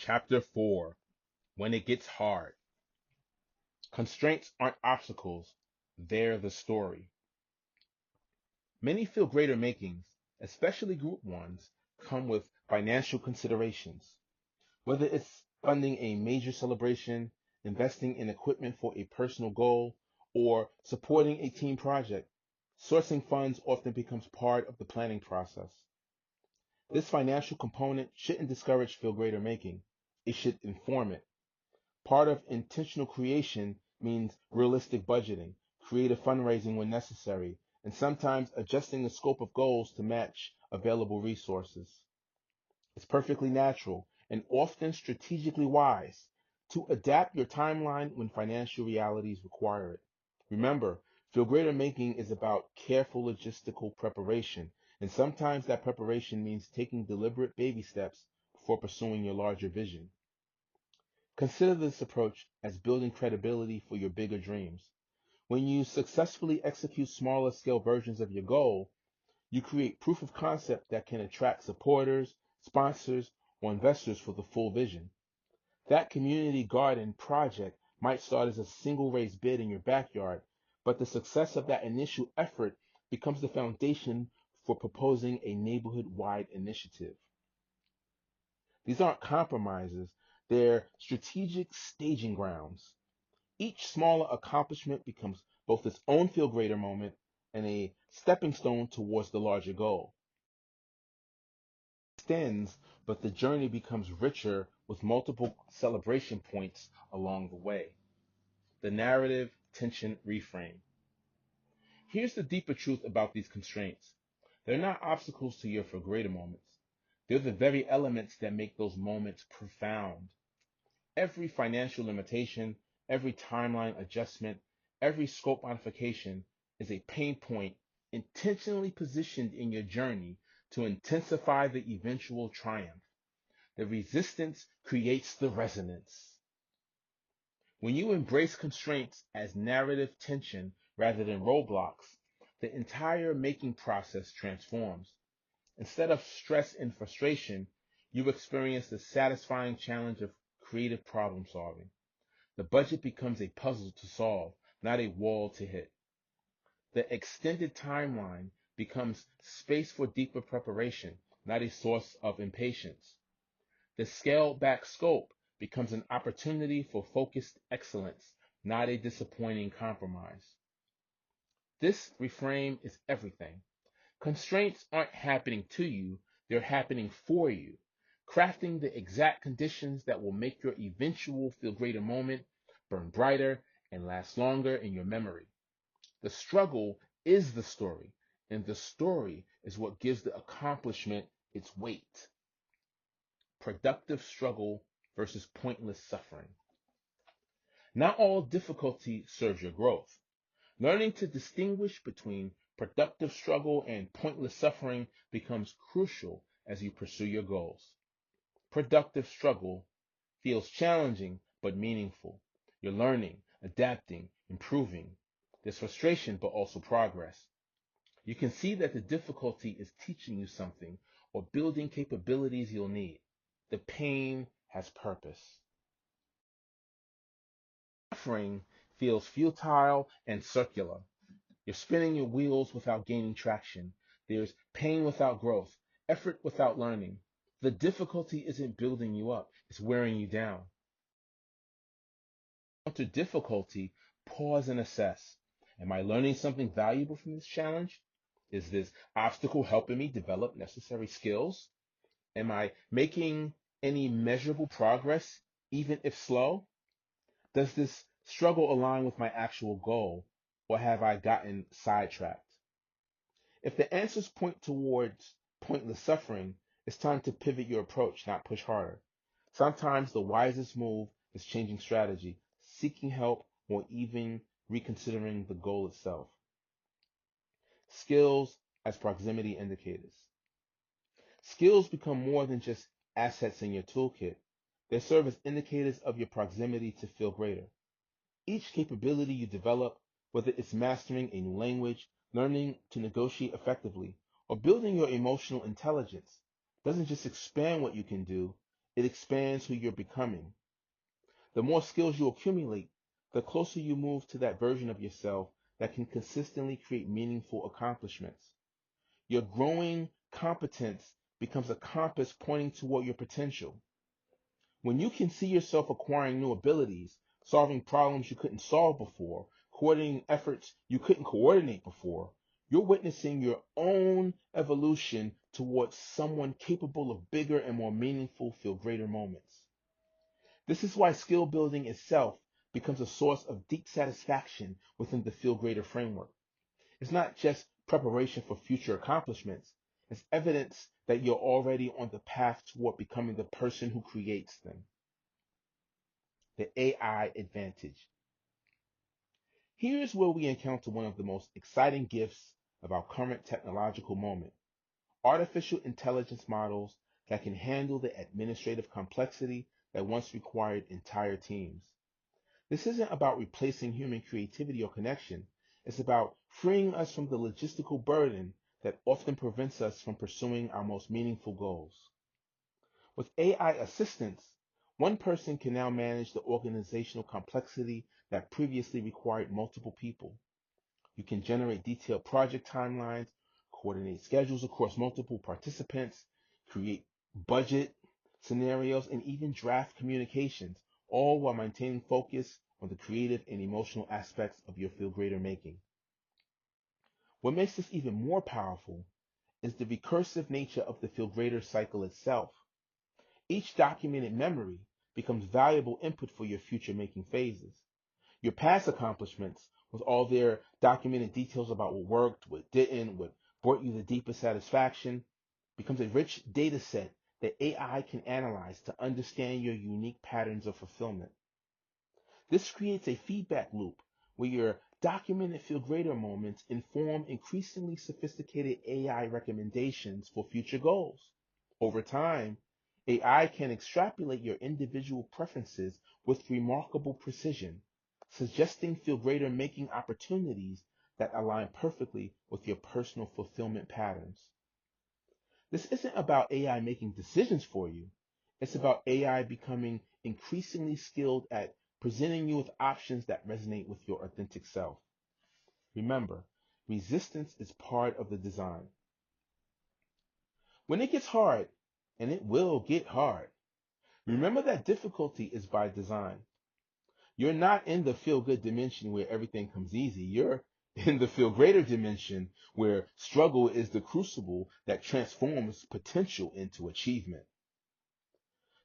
Chapter 4: When It Gets Hard. Constraints aren't obstacles, they're the story. Many feel greater makings, especially group ones, come with financial considerations. Whether it's funding a major celebration, investing in equipment for a personal goal, or supporting a team project, sourcing funds often becomes part of the planning process. This financial component shouldn't discourage feel greater making. It should inform it. Part of intentional creation means realistic budgeting, creative fundraising when necessary, and sometimes adjusting the scope of goals to match available resources. It's perfectly natural and often strategically wise to adapt your timeline when financial realities require it. Remember, Feel Greater Making is about careful logistical preparation, and sometimes that preparation means taking deliberate baby steps before pursuing your larger vision. Consider this approach as building credibility for your bigger dreams. When you successfully execute smaller scale versions of your goal, you create proof of concept that can attract supporters, sponsors, or investors for the full vision. That community garden project might start as a single raised bed in your backyard, but the success of that initial effort becomes the foundation for proposing a neighborhood wide initiative. These aren't compromises, they're strategic staging grounds. Each smaller accomplishment becomes both its own feel greater moment and a stepping stone towards the larger goal. It extends, but the journey becomes richer with multiple celebration points along the way. The narrative tension reframe. Here's the deeper truth about these constraints. They're not obstacles to your feel greater moments. They're the very elements that make those moments profound. Every financial limitation, every timeline adjustment, every scope modification is a pain point intentionally positioned in your journey to intensify the eventual triumph. The resistance creates the resonance. When you embrace constraints as narrative tension rather than roadblocks, the entire making process transforms. Instead of stress and frustration, you experience the satisfying challenge of creative problem solving. The budget becomes a puzzle to solve, not a wall to hit. The extended timeline becomes space for deeper preparation, not a source of impatience. The scaled back scope becomes an opportunity for focused excellence, not a disappointing compromise. This reframe is everything. Constraints aren't happening to you, they're happening for you, crafting the exact conditions that will make your eventual feel greater moment burn brighter and last longer in your memory. The struggle is the story, and the story is what gives the accomplishment its weight. Productive struggle versus pointless suffering. Not all difficulty serves your growth. Learning to distinguish between productive struggle and pointless suffering becomes crucial as you pursue your goals. Productive struggle feels challenging but meaningful. You're learning, adapting, improving. There's frustration but also progress. You can see that the difficulty is teaching you something or building capabilities you'll need. The pain has purpose. Suffering feels futile and circular. You're spinning your wheels without gaining traction. There's pain without growth, effort without learning. The difficulty isn't building you up, it's wearing you down. To difficulty, pause and assess. Am I learning something valuable from this challenge? Is this obstacle helping me develop necessary skills? Am I making any measurable progress, even if slow? Does this struggle align with my actual goal, or have I gotten sidetracked? If the answers point towards pointless suffering, it's time to pivot your approach, not push harder. Sometimes the wisest move is changing strategy, seeking help, or even reconsidering the goal itself. Skills as proximity indicators. Skills become more than just assets in your toolkit. They serve as indicators of your proximity to feel greater. Each capability you develop, whether it's mastering a new language, learning to negotiate effectively, or building your emotional intelligence, doesn't just expand what you can do, it expands who you're becoming. The more skills you accumulate, the closer you move to that version of yourself that can consistently create meaningful accomplishments. Your growing competence becomes a compass pointing toward your potential. When you can see yourself acquiring new abilities, solving problems you couldn't solve before, coordinating efforts you couldn't coordinate before, you're witnessing your own evolution towards someone capable of bigger and more meaningful, feel greater moments. This is why skill building itself becomes a source of deep satisfaction within the feel greater framework. It's not just preparation for future accomplishments, it's evidence that you're already on the path toward becoming the person who creates them. The AI advantage. Here's where we encounter one of the most exciting gifts of our current technological moment: artificial intelligence models that can handle the administrative complexity that once required entire teams. This isn't about replacing human creativity or connection. It's about freeing us from the logistical burden that often prevents us from pursuing our most meaningful goals. With AI assistance, one person can now manage the organizational complexity that previously required multiple people. You can generate detailed project timelines, coordinate schedules across multiple participants, create budget scenarios, and even draft communications, all while maintaining focus on the creative and emotional aspects of your feel greater making. What makes this even more powerful is the recursive nature of the feel greater cycle itself. Each documented memory becomes valuable input for your future making phases. Your past accomplishments, with all their documented details about what worked, what didn't, what brought you the deepest satisfaction, becomes a rich data set that AI can analyze to understand your unique patterns of fulfillment. This creates a feedback loop where your documented feel greater moments inform increasingly sophisticated AI recommendations for future goals. Over time, AI can extrapolate your individual preferences with remarkable precision, suggesting feel greater making opportunities that align perfectly with your personal fulfillment patterns. This isn't about AI making decisions for you. It's about AI becoming increasingly skilled at presenting you with options that resonate with your authentic self. Remember, resistance is part of the design. When it gets hard, and it will get hard, remember that difficulty is by design. You're not in the feel good dimension where everything comes easy. You're in the feel greater dimension where struggle is the crucible that transforms potential into achievement.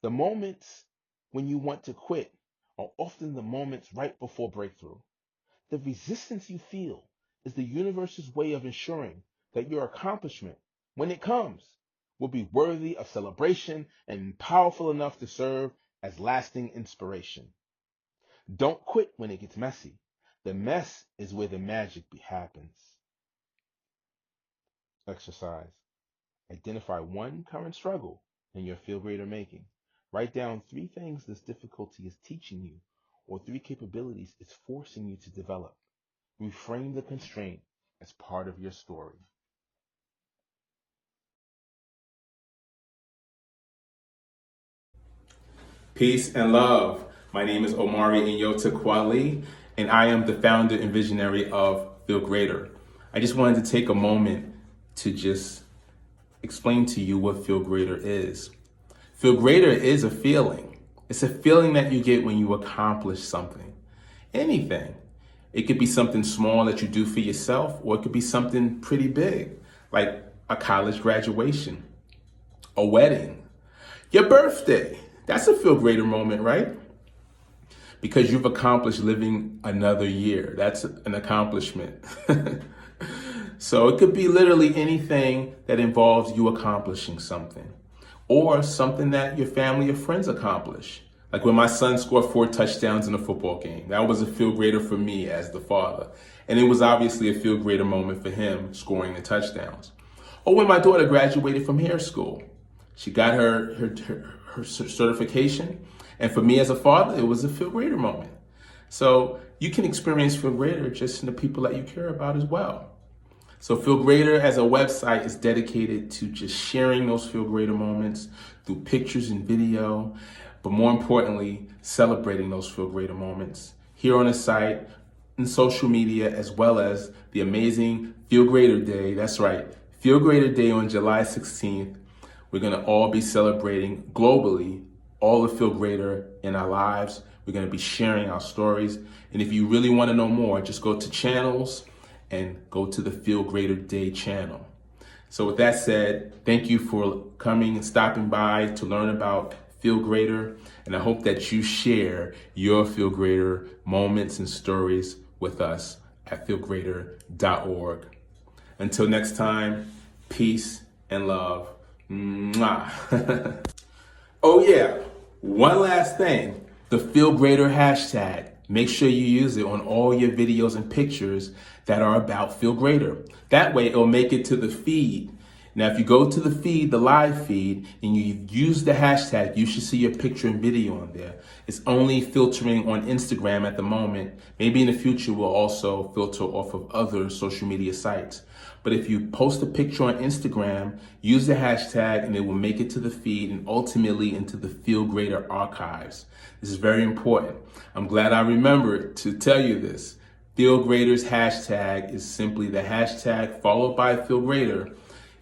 The moments when you want to quit are often the moments right before breakthrough. The resistance you feel is the universe's way of ensuring that your accomplishment, when it comes, will be worthy of celebration and powerful enough to serve as lasting inspiration. Don't quit when it gets messy. The mess is where the magic happens. Exercise. Identify one current struggle in your feel greater making. Write down 3 things this difficulty is teaching you, or 3 capabilities it's forcing you to develop. Reframe the constraint as part of your story. Peace and love. My name is Amari and Nyota Kweli, and I am the founder and visionary of Feel Greater. I just wanted to take a moment to just explain to you what Feel Greater is. Feel Greater is a feeling. It's a feeling that you get when you accomplish something. Anything. It could be something small that you do for yourself, or it could be something pretty big, like a college graduation, a wedding, your birthday. That's a feel greater moment, right? Because you've accomplished living another year. That's an accomplishment. So it could be literally anything that involves you accomplishing something, or something that your family or friends accomplish. Like when my son scored 4 touchdowns in a football game. That was a feel greater for me as the father. And it was obviously a feel greater moment for him scoring the touchdowns. Or when my daughter graduated from hair school. She got her certification. And for me as a father, it was a feel greater moment. So you can experience feel greater just in the people that you care about as well. So Feel Greater as a website is dedicated to just sharing those Feel Greater moments through pictures and video, but more importantly, celebrating those Feel Greater moments here on the site, in social media, as well as the amazing Feel Greater Day. That's right, Feel Greater Day on July 16th. We're gonna all be celebrating globally all the Feel Greater in our lives. We're gonna be sharing our stories. And if you really wanna know more, just go to channels and go to the Feel Greater Day channel. So with that said, thank you for coming and stopping by to learn about Feel Greater. And I hope that you share your Feel Greater moments and stories with us at feelgreater.org. Until next time, peace and love. Mwah. Oh yeah, one last thing, the Feel Greater hashtag. Make sure you use it on all your videos and pictures that are about Feel Greater. That way it'll make it to the feed. Now, if you go to the feed, the live feed, and you use the hashtag, you should see your picture and video on there. It's only filtering on Instagram at the moment. Maybe in the future, we'll also filter off of other social media sites. But if you post a picture on Instagram, use the hashtag and it will make it to the feed and ultimately into the Feel Greater archives. This is very important. I'm glad I remembered to tell you this. Feel Greater's hashtag is simply the hashtag followed by Feel Greater.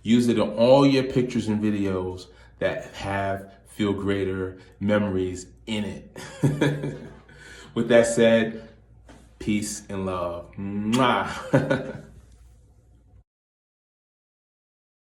Use it on all your pictures and videos that have Feel Greater memories in it. With that said, peace and love. Mwah.